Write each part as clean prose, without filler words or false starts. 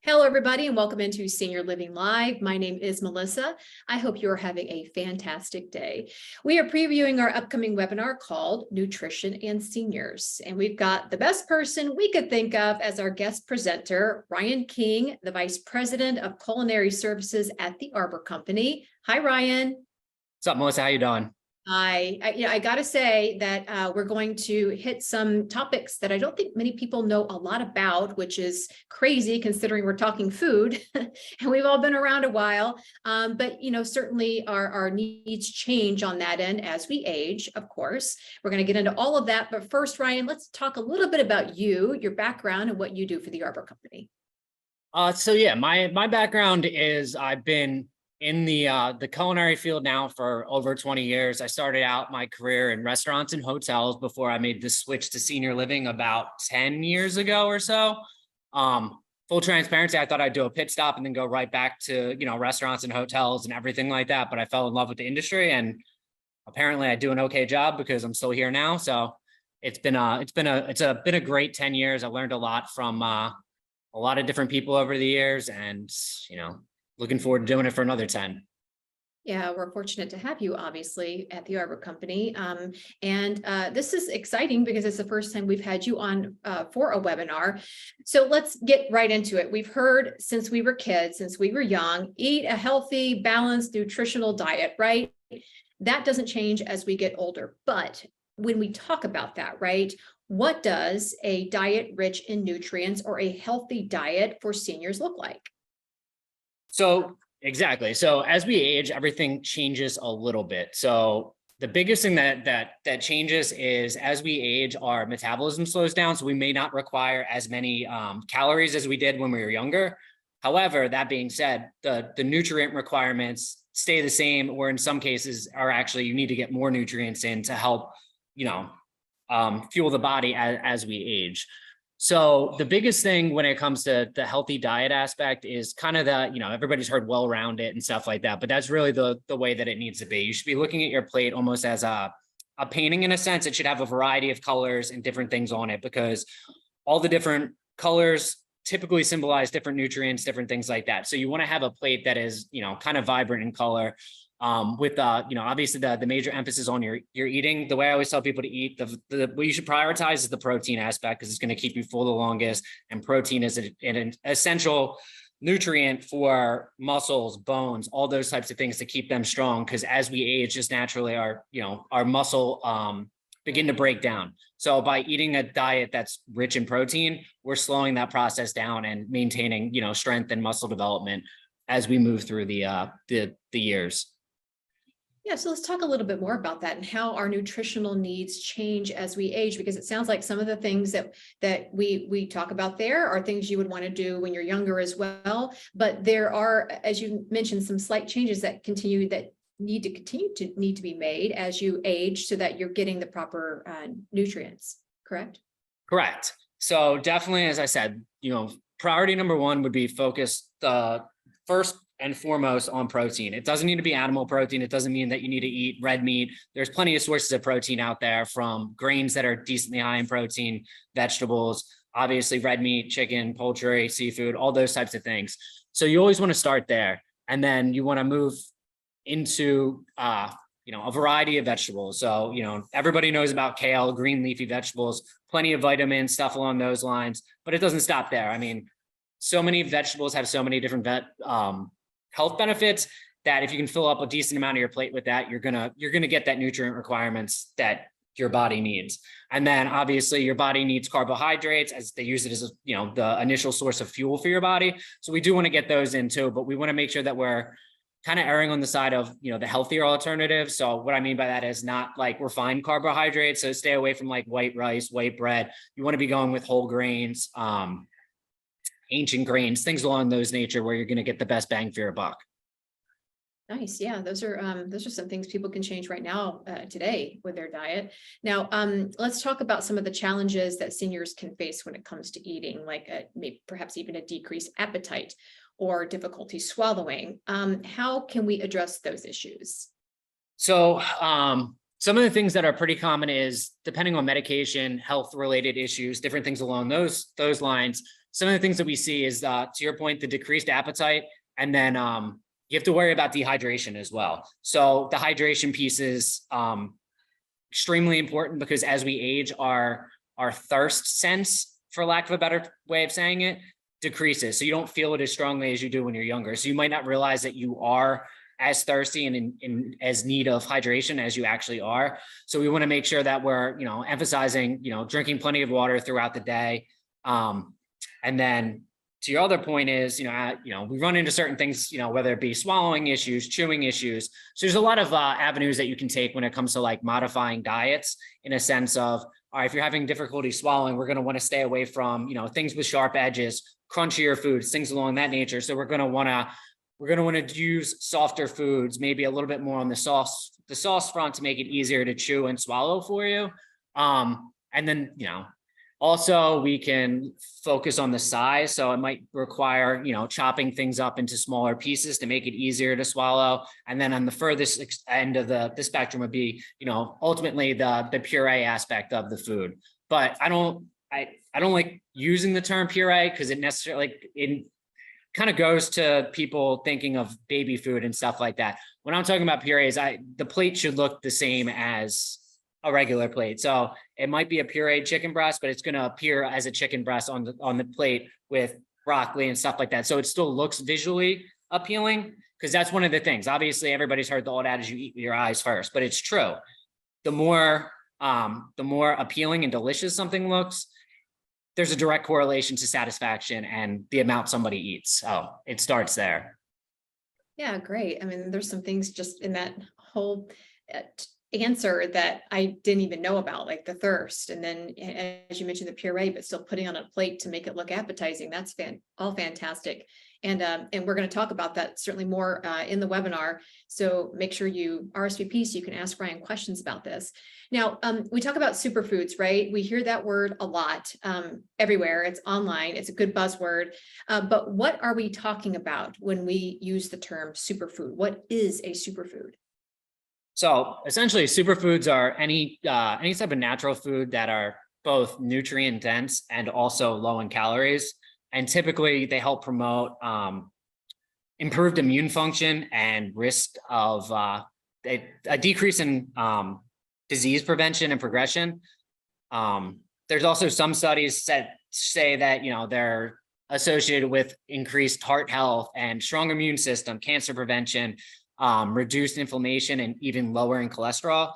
Hello, everybody, and welcome into Senior Living Live. My name is Melissa. I hope you are having a fantastic day. We are previewing our upcoming webinar called Nutrition and Seniors, and we've got the best person we could think of as our guest presenter, Ryan King, the Vice President of Culinary Services at the Arbor Company. Hi, Ryan. What's up, Melissa? How you doing? I got to say that we're going to hit some topics that I don't think many people know a lot about, which is crazy considering we're talking food and we've all been around a while. But certainly our needs change on that end as we age, of course. We're going to get into all of that. But first, Ryan, let's talk a little bit about you, your background, and what you do for the Arbor Company. My background is I've been in the culinary field now for over 20 years. I started out my career in restaurants and hotels before I made the switch to senior living about 10 years ago or so. Full transparency, I thought I'd do a pit stop and then go right back to, restaurants and hotels and everything like that. But I fell in love with the industry, and apparently I do an okay job because I'm still here now. So it's been a great 10 years. I learned a lot from a lot of different people over the years, and looking forward to doing it for another 10. Yeah, we're fortunate to have you, obviously, at the Arbor Company. This is exciting because it's the first time we've had you on for a webinar. So let's get right into it. We've heard since we were kids, since we were young, eat a healthy, balanced, nutritional diet, right? That doesn't change as we get older. But when we talk about that, right, what does a diet rich in nutrients or a healthy diet for seniors look like? So exactly. So as we age, everything changes a little bit. So the biggest thing that changes is as we age, our metabolism slows down. So we may not require as many calories as we did when we were younger. However, that being said, the nutrient requirements stay the same, or in some cases are actually, you need to get more nutrients in to help, fuel the body as we age. So the biggest thing when it comes to the healthy diet aspect is kind of everybody's heard well-rounded and stuff like that, but that's really the way that it needs to be. You should be looking at your plate almost as a painting in a sense. It should have a variety of colors and different things on it, because all the different colors typically symbolize different nutrients, different things like that. So you want to have a plate that is, kind of vibrant in color. With obviously the major emphasis on your eating. The way I always tell people to eat, what you should prioritize is the protein aspect, because it's going to keep you full the longest, and protein is an essential nutrient for muscles, bones, all those types of things to keep them strong, because as we age, just naturally our muscle begin to break down. So by eating a diet that's rich in protein, we're slowing that process down and maintaining strength and muscle development as we move through the years. Yeah, so let's talk a little bit more about that and how our nutritional needs change as we age, because it sounds like some of the things that we talk about there are things you would want to do when you're younger as well. But there are, as you mentioned, some slight changes that need to be made as you age, so that you're getting the proper nutrients. Correct? Correct. So definitely, as I said, priority number one would be focused first and foremost on protein. It doesn't need to be animal protein. It doesn't mean that you need to eat red meat. There's plenty of sources of protein out there, from grains that are decently high in protein, vegetables, obviously red meat, chicken, poultry, seafood, all those types of things. So you always want to start there. And then you want to move into, a variety of vegetables. So, everybody knows about kale, green leafy vegetables, plenty of vitamins, stuff along those lines, but it doesn't stop there. I mean, so many vegetables have so many different health benefits that if you can fill up a decent amount of your plate with that, you're gonna get that nutrient requirements that your body needs. And then obviously your body needs carbohydrates, as they use it as the initial source of fuel for your body. So we do want to get those in too, but we want to make sure that we're kind of erring on the side of the healthier alternatives. So what I mean by that is not like refined carbohydrates. So stay away from like white rice, white bread. You want to be going with whole grains, ancient grains, things along those nature, where you're going to get the best bang for your buck. Nice. Yeah, those are some things people can change right now today with their diet. Now, let's talk about some of the challenges that seniors can face when it comes to eating, like maybe perhaps even a decreased appetite or difficulty swallowing. How can we address those issues? So some of the things that are pretty common is, depending on medication, health related issues, different things along those lines, some of the things that we see is, to your point, the decreased appetite, and then you have to worry about dehydration as well. So the hydration piece is extremely important, because as we age, our thirst sense, for lack of a better way of saying it, decreases. So you don't feel it as strongly as you do when you're younger. So you might not realize that you are as thirsty and in as need of hydration as you actually are. So we want to make sure that we're, emphasizing, drinking plenty of water throughout the day. And then to your other point is, we run into certain things, whether it be swallowing issues, chewing issues. So there's a lot of avenues that you can take when it comes to like modifying diets, in a sense of, all right, if you're having difficulty swallowing, we're going to want to stay away from, things with sharp edges, crunchier foods, things along that nature. So we're going to want to use softer foods, maybe a little bit more on the sauce front to make it easier to chew and swallow for you. And then, also we can focus on the size. So it might require, chopping things up into smaller pieces to make it easier to swallow. And then on the furthest end of the spectrum would be, ultimately the puree aspect of the food. But I don't like using the term puree, because it necessarily, it kind of goes to people thinking of baby food and stuff like that. When I'm talking about purees, the plate should look the same as a regular plate. So it might be a pureed chicken breast, but it's going to appear as a chicken breast on the plate with broccoli and stuff like that. So it still looks visually appealing, because that's one of the things. Obviously, everybody's heard the old adage, you eat with your eyes first, but it's true. The more appealing and delicious something looks, there's a direct correlation to satisfaction and the amount somebody eats. So it starts there. Yeah, great. I mean, there's some things just in that whole answer that I didn't even know about, like the thirst. And then, as you mentioned, the puree, but still putting on a plate to make it look appetizing. That's all fantastic. And we're going to talk about that certainly more in the webinar. So make sure you RSVP so you can ask Ryan questions about this. Now, we talk about superfoods, right? We hear that word a lot everywhere. It's online. It's a good buzzword. But what are we talking about when we use the term superfood? What is a superfood? So essentially, superfoods are any type of natural food that are both nutrient dense and also low in calories. And typically they help promote improved immune function and risk of a decrease in disease prevention and progression. There's also some studies that say that, they're associated with increased heart health and strong immune system, cancer prevention, reduced inflammation, and even lowering cholesterol.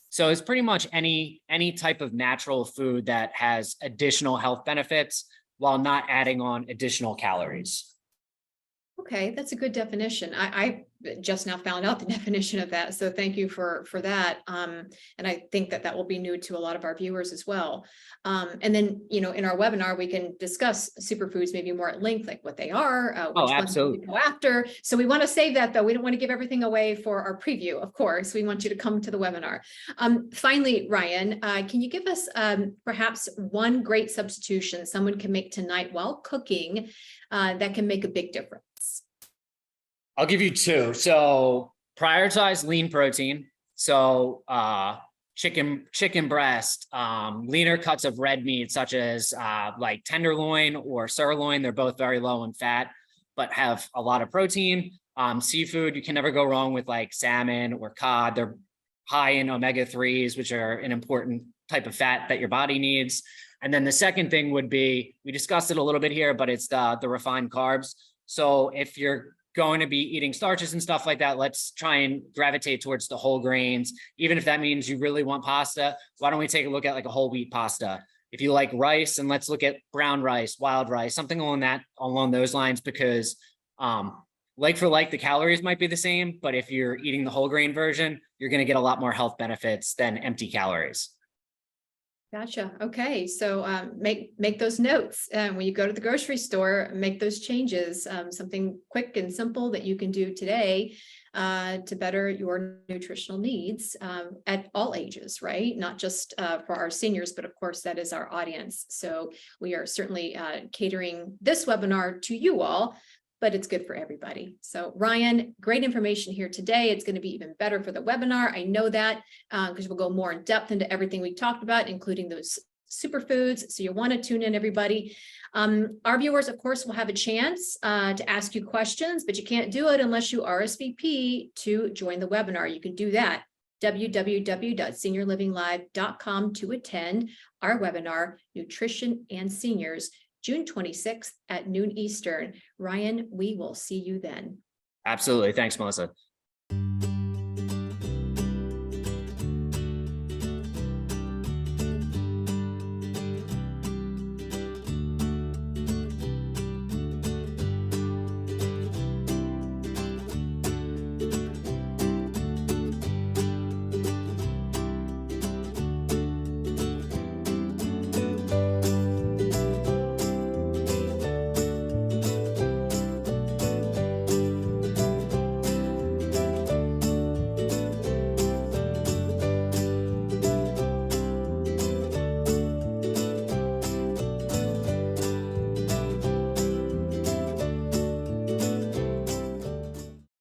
So it's pretty much any type of natural food that has additional health benefits while not adding on additional calories. Okay, that's a good definition. I just now found out the definition of that. So thank you for that. And I think that will be new to a lot of our viewers as well. And then, in our webinar, we can discuss superfoods maybe more at length, like what they are, which ones we go after. So we want to save that, though. We don't want to give everything away for our preview, of course. We want you to come to the webinar. Finally, Ryan, can you give us perhaps one great substitution someone can make tonight while cooking that can make a big difference? I'll give you two. So prioritize lean protein. So chicken breast, leaner cuts of red meat, such as like tenderloin or sirloin. They're both very low in fat, but have a lot of protein. Seafood, you can never go wrong with like salmon or cod. They're high in omega-3s, which are an important type of fat that your body needs. And then the second thing would be, we discussed it a little bit here, but it's the refined carbs. So if you're going to be eating starches and stuff like that, let's try and gravitate towards the whole grains. Even if that means you really want pasta, why don't we take a look at like a whole wheat pasta? If you like rice, and let's look at brown rice, wild rice, something along those lines, because like for like, the calories might be the same, but if you're eating the whole grain version, you're going to get a lot more health benefits than empty calories. Gotcha. Okay. So make those notes when you go to the grocery store, make those changes, something quick and simple that you can do today to better your nutritional needs at all ages, right? Not just for our seniors, but of course that is our audience. So we are certainly catering this webinar to you all, but it's good for everybody. So Ryan, great information here today. It's going to be even better for the webinar. I know that because we'll go more in depth into everything we talked about, including those superfoods. So you want to tune in, everybody. Our viewers, of course, will have a chance to ask you questions, but you can't do it unless you RSVP to join the webinar. You can do that. www.seniorlivinglive.com to attend our webinar, Nutrition and Seniors, June 26th at noon Eastern. Ryan, we will see you then. Absolutely. Thanks, Melissa.